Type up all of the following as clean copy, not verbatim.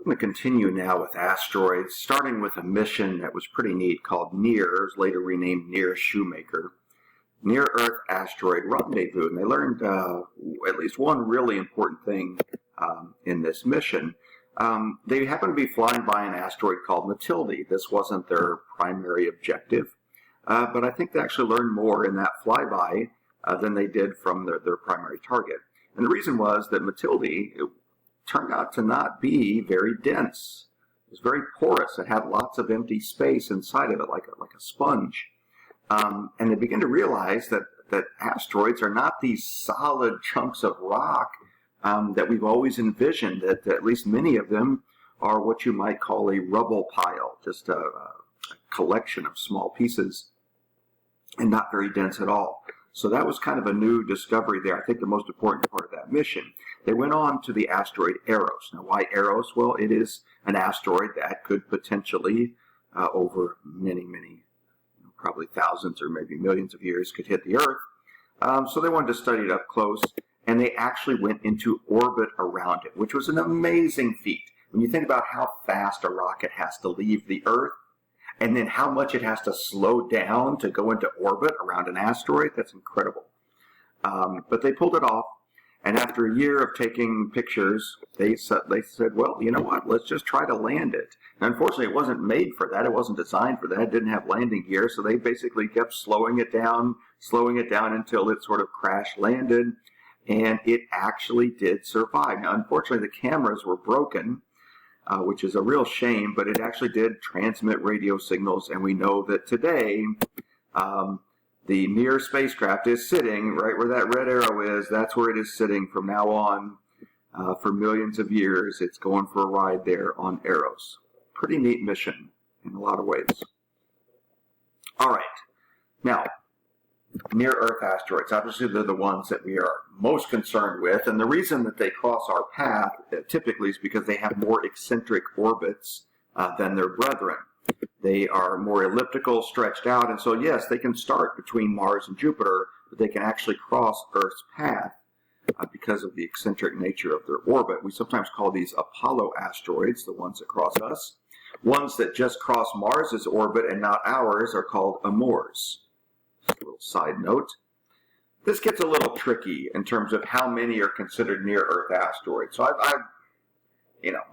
I'm going to continue now with asteroids, starting with a mission that was pretty neat called NEAR. It was later renamed NEAR Shoemaker. Near-Earth Asteroid Rendezvous. And they learned at least one really important thing in this mission. They happened to be flying by an asteroid called Matilde. This wasn't their primary objective, but I think they actually learned more in that flyby than they did from their primary target. And the reason was that Matilde turned out to not be very dense. It was very porous. It had lots of empty space inside of it, like a sponge. And they begin to realize that asteroids are not these solid chunks of rock that we've always envisioned, that at least many of them are what you might call a rubble pile, just a collection of small pieces and not very dense at all. So that was kind of a new discovery there. I think the most important part of that mission. They went on to the asteroid Eros. Now, why Eros? Well, it is an asteroid that could potentially, over many, probably thousands or maybe millions of years, could hit the Earth. So they wanted to study it up close, and they actually went into orbit around it, which was an amazing feat. When you think about how fast a rocket has to leave the Earth, and then how much it has to slow down to go into orbit around an asteroid, that's incredible. But they pulled it off, and after a year of taking pictures, they said, well, you know what, let's just try to land it. And unfortunately, it wasn't made for that. It wasn't designed for that. It didn't have landing gear, so they basically kept slowing it down until it sort of crash landed, and it actually did survive. Now, unfortunately, the cameras were broken, which is a real shame, but it actually did transmit radio signals, and we know that today the NEAR spacecraft is sitting right where that red arrow is. That's where it is sitting from now on for millions of years. It's going for a ride there on Eros. Pretty neat mission in a lot of ways. All right. Now, near-Earth asteroids. Obviously, they're the ones that we are most concerned with, and the reason that they cross our path typically is because they have more eccentric orbits than their brethren. They are more elliptical, stretched out, and so yes, they can start between Mars and Jupiter, but they can actually cross Earth's path because of the eccentric nature of their orbit. We sometimes call these Apollo asteroids, the ones that cross us. Ones that just cross Mars's orbit and not ours are called Amors. Just a little side note. This gets a little tricky in terms of how many are considered near-Earth asteroids. So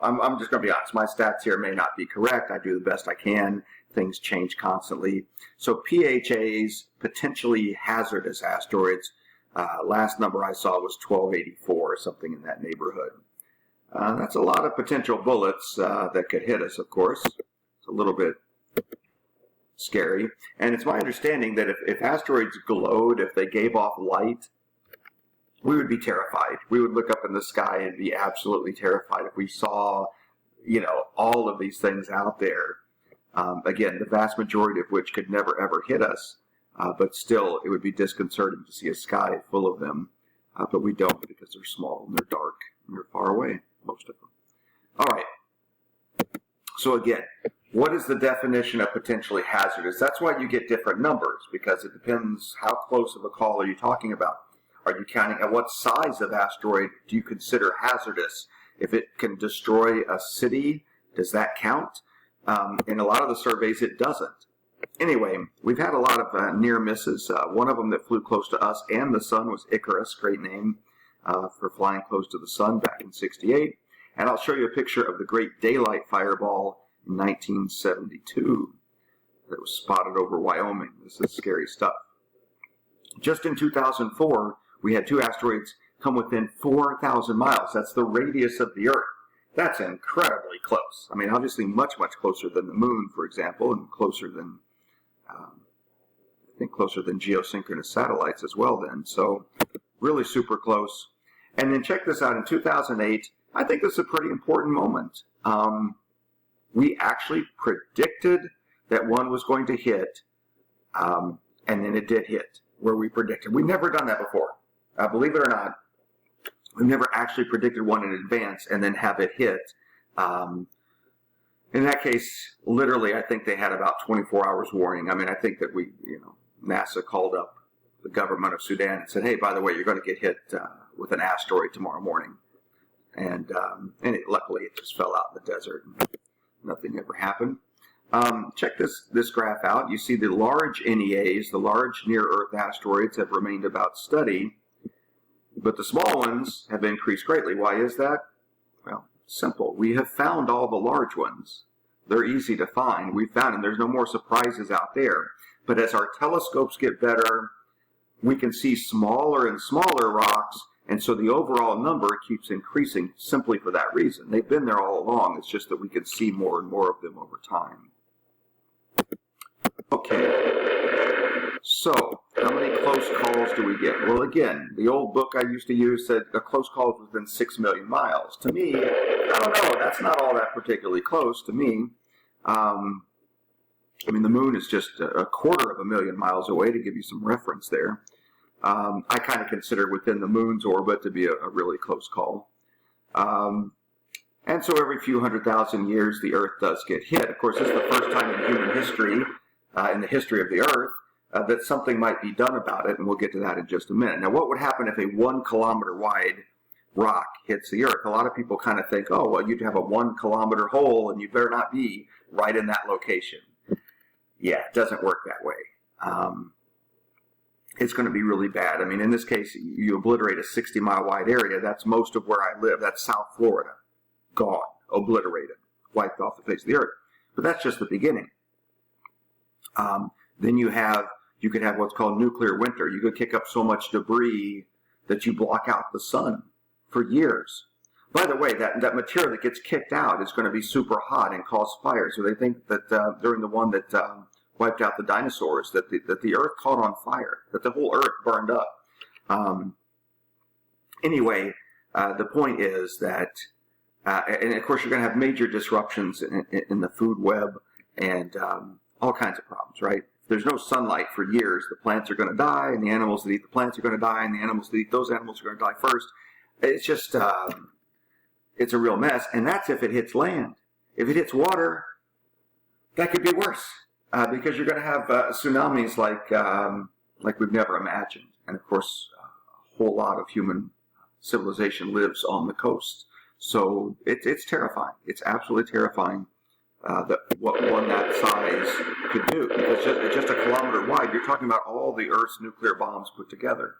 I'm just going to be honest. My stats here may not be correct. I do the best I can. Things change constantly. So PHAs, potentially hazardous asteroids, last number I saw was 1284, something in that neighborhood. That's a lot of potential bullets that could hit us, of course. It's a little bit scary. And it's my understanding that if asteroids glowed, if they gave off light, we would be terrified. We would look up in the sky and be absolutely terrified if we saw, all of these things out there. Again, the vast majority of which could never, ever hit us. But still, it would be disconcerting to see a sky full of them. But we don't, because they're small and they're dark and they're far away, most of them. All right. So again, what is the definition of potentially hazardous? That's why you get different numbers, because it depends how close of a call are you talking about. Are you counting at what size of asteroid do you consider hazardous? If it can destroy a city, does that count? In a lot of the surveys, it doesn't. Anyway, we've had a lot of near misses. One of them that flew close to us and the sun was Icarus, great name for flying close to the sun back in '68. And I'll show you a picture of the Great Daylight Fireball in 1972 that was spotted over Wyoming. This is scary stuff. Just in 2004, we had two asteroids come within 4,000 miles. That's the radius of the Earth. That's incredibly close. I mean, obviously much closer than the moon, for example, and closer than, closer than geosynchronous satellites as well then. So really super close. And then check this out. In 2008, I think this is a pretty important moment. We actually predicted that one was going to hit, and then it did hit where we predicted. We've never done that before. Believe it or not, we've never actually predicted one in advance and then have it hit. In that case, literally, I think they had about 24 hours warning. I mean, I think that NASA called up the government of Sudan and said, hey, by the way, you're going to get hit with an asteroid tomorrow morning. and luckily it just fell out in the desert. And nothing ever happened. Check this graph out. You see the large NEAs, the large near-Earth asteroids, have remained about steady, but the small ones have increased greatly. Why is that? Well, simple. We have found all the large ones. They're easy to find. We've found them. There's no more surprises out there. But as our telescopes get better, we can see smaller and smaller rocks, and so the overall number keeps increasing simply for that reason. They've been there all along. It's just that we can see more and more of them over time. Okay, so how many close calls do we get? Well, again, the old book I used to use said a close call is within 6 million miles. To me, I don't know, that's not all that particularly close to me. I mean, the moon is just a quarter of a million miles away, to give you some reference there. I kind of consider within the moon's orbit to be a really close call. And so every few 100,000 years, the Earth does get hit. Of course, this is the first time in human history, in the history of the Earth, that something might be done about it, and we'll get to that in just a minute. Now, what would happen if a 1 kilometer wide rock hits the Earth? A lot of people kind of think, oh, well, you'd have a 1 kilometer hole, and you better not be right in that location. Yeah, it doesn't work that way. It's going to be really bad. I mean, in this case, you obliterate a 60-mile wide area. That's most of where I live. That's South Florida. Gone, obliterated, wiped off the face of the Earth. But that's just the beginning. Then you could have what's called nuclear winter. You could kick up so much debris that you block out the sun for years. By the way, that material that gets kicked out is going to be super hot and cause fire. So they think that during the one that wiped out the dinosaurs, that the Earth caught on fire, that the whole Earth burned up. Anyway, the point is that, and of course you're going to have major disruptions in the food web and all kinds of problems, right? If there's no sunlight for years, the plants are going to die, and the animals that eat the plants are going to die, and the animals that eat those animals are going to die first. It's just, it's a real mess, and that's if it hits land. If it hits water, that could be worse, because you're going to have tsunamis like we've never imagined. And of course, a whole lot of human civilization lives on the coast. So it's terrifying. It's absolutely terrifying that what one that size could do. Because just a kilometer wide, you're talking about all the Earth's nuclear bombs put together.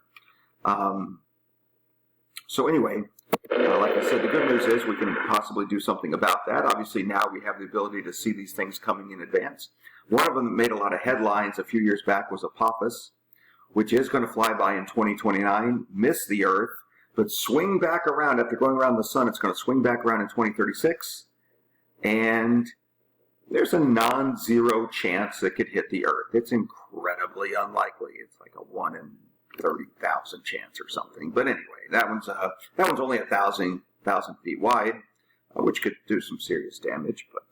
So anyway, like I said, the good news is we can possibly do something about that. Obviously, now we have the ability to see these things coming in advance. One of them that made a lot of headlines a few years back was Apophis, which is going to fly by in 2029, miss the Earth, but swing back around. After going around the sun, it's going to swing back around in 2036, and there's a non-zero chance it could hit the Earth. It's incredibly unlikely. It's like a 1 in 30,000 chance or something. But anyway, that one's only 1,000 feet wide, which could do some serious damage, but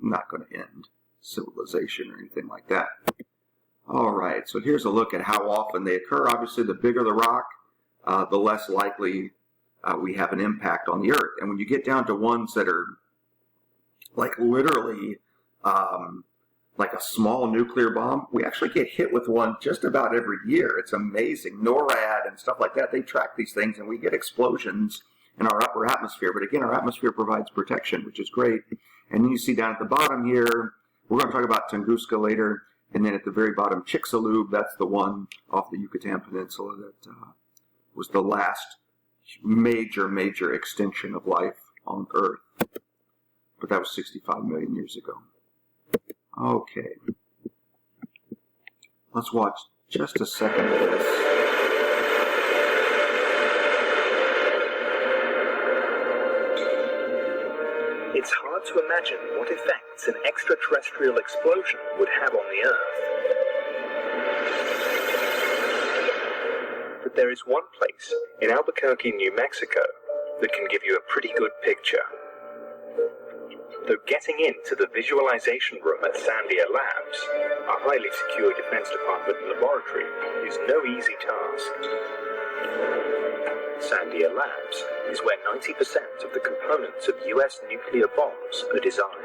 not going to end civilization or anything like that. All right, so here's a look at how often they occur. Obviously, the bigger the rock, the less likely we have an impact on the Earth. And when you get down to ones that are like literally like a small nuclear bomb, we actually get hit with one just about every year. It's amazing. NORAD and stuff like that, they track these things, and we get explosions in our upper atmosphere. But again, our atmosphere provides protection, which is great. And then you see down at the bottom here, we're going to talk about Tunguska later, and then at the very bottom, Chicxulub, that's the one off the Yucatan Peninsula that was the last major extinction of life on Earth. But that was 65 million years ago. Okay. Let's watch just a second of this. It's hard to imagine what effects an extraterrestrial explosion would have on the Earth. But there is one place in Albuquerque, New Mexico, that can give you a pretty good picture. Though getting into the visualization room at Sandia Labs, a highly secure Defense Department laboratory, is no easy task. Sandia Labs is where 90% of the components of US nuclear bombs are designed.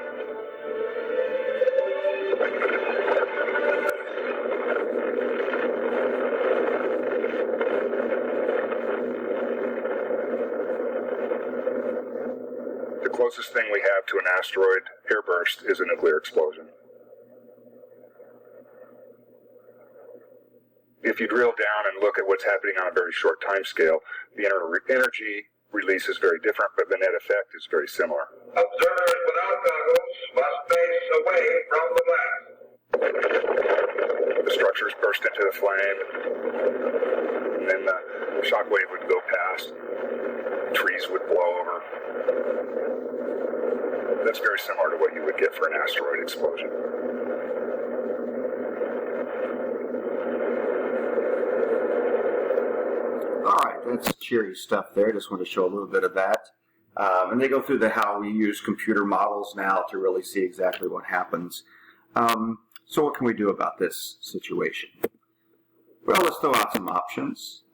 closest thing we have to an asteroid airburst is a nuclear explosion. If you drill down and look at what's happening on a very short time scale, the energy release is very different, but the net effect is very similar. Observers without goggles must face away from the blast. The structures burst into the flame, and then the shock wave would go past. Trees would blow over. That's very similar to what you would get for an asteroid explosion. All right, that's cheery stuff there. Just want to show a little bit of that. And they go through how we use computer models now to really see exactly what happens. So what can we do about this situation? Well, let's throw out some options.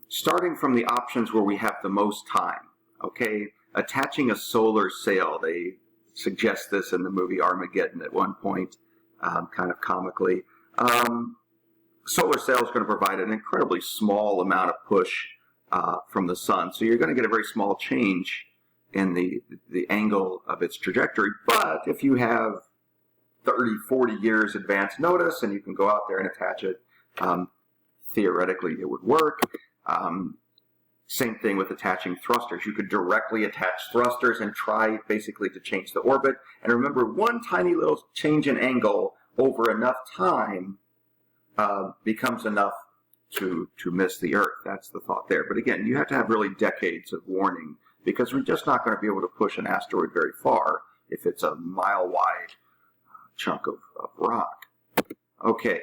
Starting from the options where we have the most time. Okay, attaching a solar sail. They suggest this in the movie Armageddon at one point, kind of comically. Solar sail is going to provide an incredibly small amount of push from the sun. So you're going to get a very small change in the angle of its trajectory. But if you have 30, 40 years advance notice and you can go out there and attach it, theoretically it would work. Same thing with attaching thrusters. You could directly attach thrusters and try basically to change the orbit. And remember, one tiny little change in angle over enough time becomes enough to miss the Earth. That's the thought there. But again, you have to have really decades of warning because we're just not going to be able to push an asteroid very far if it's a mile-wide chunk of rock. Okay.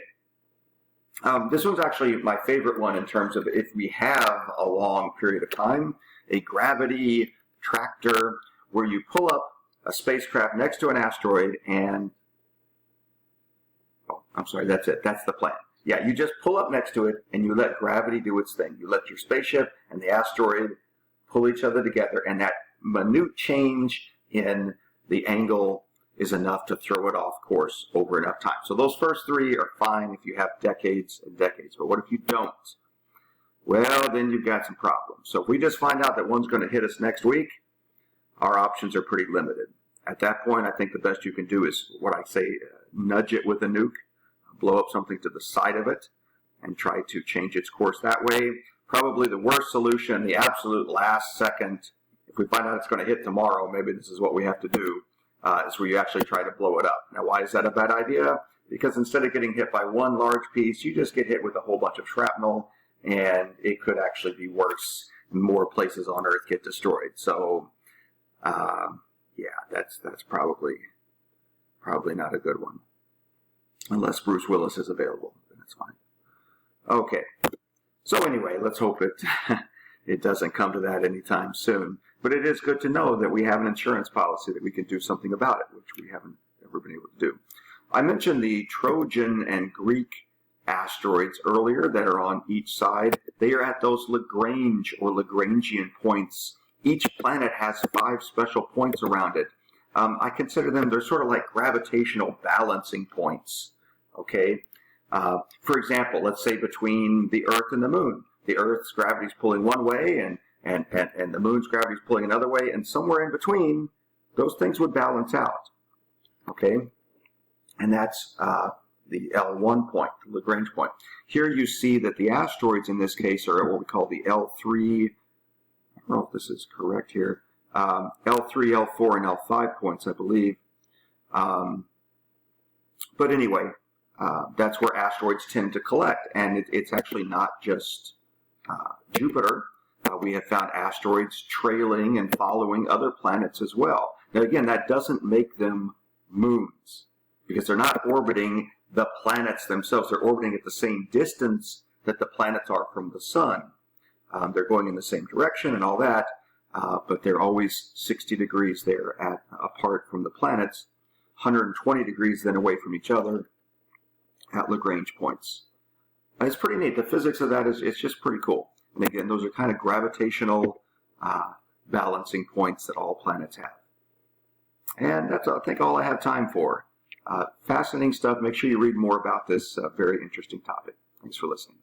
This one's actually my favorite one in terms of if we have a long period of time, a gravity tractor where you pull up a spacecraft next to an asteroid and, oh, I'm sorry, that's it. That's the plan. Yeah, you just pull up next to it and you let gravity do its thing. You let your spaceship and the asteroid pull each other together, and that minute change in the angle is enough to throw it off course over enough time. So those first three are fine if you have decades and decades. But what if you don't? Well, then you've got some problems. So if we just find out that one's going to hit us next week, our options are pretty limited. At that point, I think the best you can do is what I say, nudge it with a nuke, blow up something to the side of it, and try to change its course that way. Probably the worst solution, the absolute last second, if we find out it's going to hit tomorrow, maybe this is what we have to do, is where you actually try to blow it up. Now, why is that a bad idea? Because instead of getting hit by one large piece, you just get hit with a whole bunch of shrapnel, and it could actually be worse. More places on Earth get destroyed. So, yeah, that's probably not a good one. Unless Bruce Willis is available, then it's fine. Okay. So anyway, let's hope it doesn't come to that anytime soon. But it is good to know that we have an insurance policy that we can do something about it, which we haven't ever been able to do. I mentioned the Trojan and Greek asteroids earlier that are on each side. They are at those Lagrange or Lagrangian points. Each planet has 5 special points around it. I consider them, they're sort of like gravitational balancing points. Okay? For example, let's say between the Earth and the Moon. The Earth's gravity is pulling one way and the Moon's gravity is pulling another way, and somewhere in between, those things would balance out. Okay? And that's the L1 point, the Lagrange point. Here you see that the asteroids in this case are at what we call the L3, I don't know if this is correct here, L3, L4, and L5 points, I believe. But anyway, that's where asteroids tend to collect, and it's actually not just Jupiter. We have found asteroids trailing and following other planets as well. Now again, that doesn't make them moons, because they're not orbiting the planets themselves. They're orbiting at the same distance that the planets are from the sun. They're going in the same direction and all that, but they're always 60 degrees there apart from the planets, 120 degrees then away from each other at Lagrange points. And it's pretty neat. The physics of that it's just pretty cool. And again, those are kind of gravitational balancing points that all planets have. And that's, I think, all I have time for. Fascinating stuff. Make sure you read more about this very interesting topic. Thanks for listening.